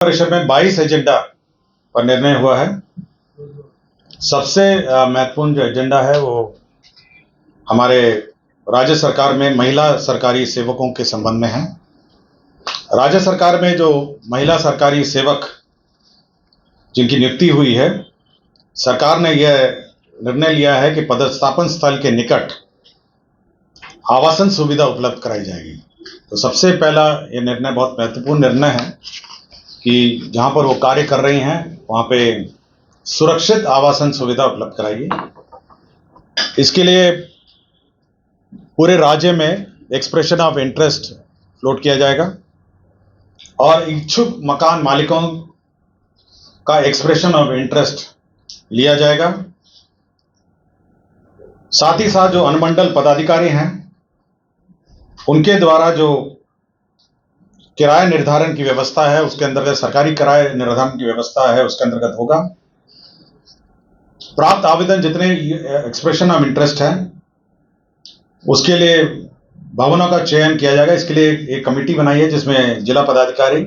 परिषद में 22 एजेंडा पर निर्णय हुआ है। सबसे महत्वपूर्ण जो एजेंडा है वो हमारे राज्य सरकार में महिला सरकारी सेवकों के संबंध में है। राज्य सरकार में जो महिला सरकारी सेवक जिनकी नियुक्ति हुई है, सरकार ने यह निर्णय लिया है कि पदस्थापन स्थल के निकट आवासन सुविधा उपलब्ध कराई जाएगी। तो सबसे पहला ये निर्णय बहुत महत्वपूर्ण निर्णय है कि जहां पर वो कार्य कर रही हैं वहां पे सुरक्षित आवासन सुविधा उपलब्ध कराइए। इसके लिए पूरे राज्य में एक्सप्रेशन ऑफ इंटरेस्ट फ्लोट किया जाएगा और इच्छुक मकान मालिकों का एक्सप्रेशन ऑफ इंटरेस्ट लिया जाएगा। साथ ही साथ जो अनुमंडल पदाधिकारी हैं उनके द्वारा जो किराया निर्धारण की व्यवस्था है उसके अंतर्गत सरकारी किराया निर्धारण की व्यवस्था है उसके अंतर्गत होगा। प्राप्त आवेदन जितने एक्सप्रेशन ऑफ इंटरेस्ट है उसके लिए भवनों का चयन किया जाएगा। इसके लिए एक कमेटी बनाई है जिसमें जिला पदाधिकारी,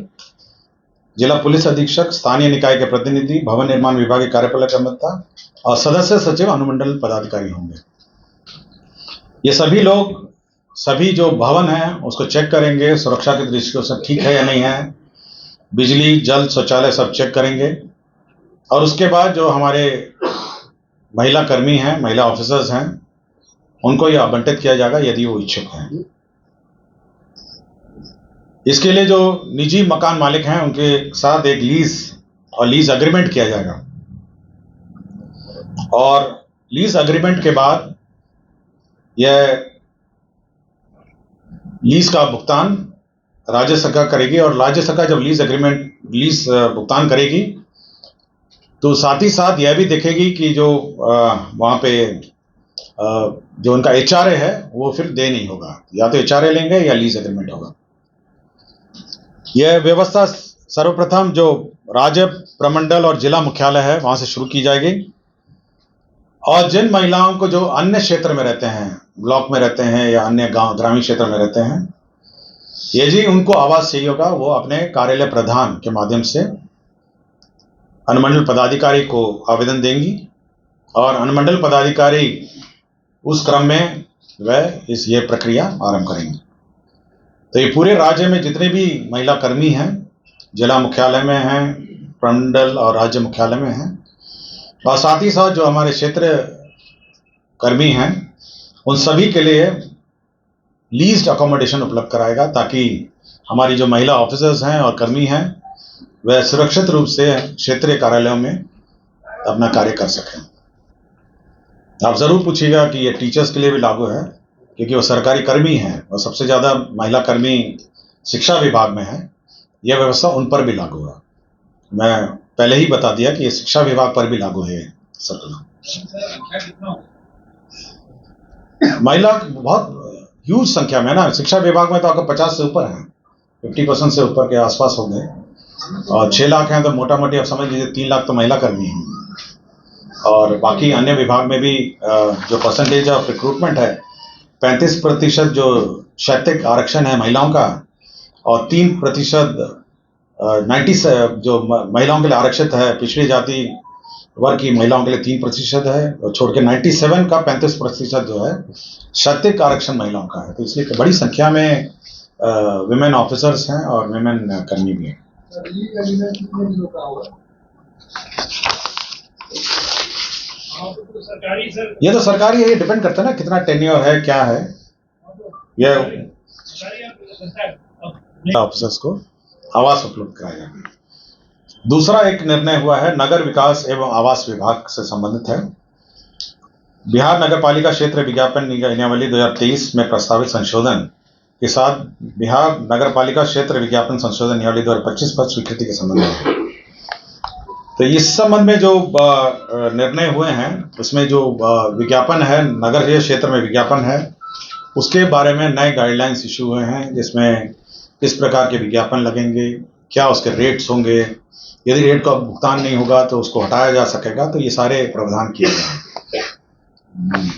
जिला पुलिस अधीक्षक, स्थानीय निकाय के प्रतिनिधि, भवन निर्माण विभाग के कार्यपालक अभियंता और सदस्य सचिव अनुमंडल पदाधिकारी होंगे। ये सभी लोग सभी जो भवन है उसको चेक करेंगे, सुरक्षा की दृष्टि से ठीक है या नहीं है, बिजली, जल, शौचालय सब चेक करेंगे और उसके बाद जो हमारे महिला कर्मी हैं, महिला ऑफिसर्स हैं, उनको यह आवंटित किया जाएगा यदि वो इच्छुक हैं। इसके लिए जो निजी मकान मालिक हैं उनके साथ एक लीज एग्रीमेंट किया जाएगा और लीज एग्रीमेंट के बाद यह लीज का भुगतान राज्य सरकार करेगी और राज्य सरकार जब लीज भुगतान करेगी तो साथ ही साथ यह भी देखेगी कि जो वहां पे जो उनका एचआरए है वो फिर दे नहीं होगा, या तो एचआरए लेंगे या लीज एग्रीमेंट होगा। यह व्यवस्था सर्वप्रथम जो राज्य प्रमंडल और जिला मुख्यालय है वहां से शुरू की जाएगी और जिन महिलाओं को जो अन्य क्षेत्र में रहते हैं, ब्लॉक में रहते हैं या अन्य गांव ग्रामीण क्षेत्र में रहते हैं, यदि उनको आवास चाहिए होगा वो अपने कार्यालय प्रधान के माध्यम से अनुमंडल पदाधिकारी को आवेदन देंगी और अनुमंडल पदाधिकारी उस क्रम में वह ये प्रक्रिया आरंभ करेंगे। तो ये पूरे राज्य में जितने भी महिला कर्मी हैं, जिला मुख्यालय में हैं, प्रमंडल और राज्य मुख्यालय में हैं और साथ ही साथ जो हमारे क्षेत्र कर्मी हैं उन सभी के लिए लीज्ड अकोमोडेशन उपलब्ध कराएगा ताकि हमारी जो महिला ऑफिसर्स हैं और कर्मी हैं वह सुरक्षित रूप से क्षेत्रीय कार्यालयों में अपना कार्य कर सकें। आप जरूर पूछिएगा कि ये टीचर्स के लिए भी लागू है क्योंकि वो सरकारी कर्मी हैं और सबसे ज्यादा महिला कर्मी शिक्षा विभाग में है। यह व्यवस्था उन पर भी लागू है। मैं पहले ही बता दिया कि ये शिक्षा विभाग पर भी लागू है सर्कुलर। महिला बहुत ह्यूज संख्या में ना, शिक्षा विभाग में तो आपका 50 से ऊपर है, 50% से ऊपर के आसपास हो गए और 6 लाख हैं तो मोटा मोटी आप समझ लीजिए 3 लाख तो महिला कर्मी हैं और बाकी अन्य विभाग में भी जो परसेंटेज ऑफ रिक्रूटमेंट है 35% जो शैक्षिक आरक्षण है महिलाओं का और 3% 90 जो महिलाओं के लिए आरक्षित है, पिछड़ी जाति वर्ग की महिलाओं के लिए 3% है और छोड़ के 97 का 35% जो है शैक्षिक आरक्षण महिलाओं का है। तो इसलिए बड़ी संख्या में विमेन ऑफिसर्स हैं और विमेन कर्मी भी हैं। ये तो सरकारी है, ये डिपेंड करता है ना कितना टेन्योर है, क्या है। ये ऑफिसर्स को आवास उपलब्ध कराया जाएगा। दूसरा एक निर्णय हुआ है नगर विकास एवं आवास विभाग से संबंधित है। बिहार नगर पालिका क्षेत्र विज्ञापन नियमावली 2023 में प्रस्तावित संशोधन के साथ बिहार नगर पालिका क्षेत्र विज्ञापन संशोधन नियमावली 2025 पर स्वीकृति के संबंध में। तो इस संबंध में जो निर्णय हुए हैं उसमें जो विज्ञापन है, नगर क्षेत्र में विज्ञापन है, उसके बारे में नए गाइडलाइंस इशू हुए हैं जिसमें किस प्रकार के विज्ञापन लगेंगे, क्या उसके रेट्स होंगे, यदि रेट का भुगतान नहीं होगा तो उसको हटाया जा सकेगा। तो ये सारे प्रावधान किए गए हैं।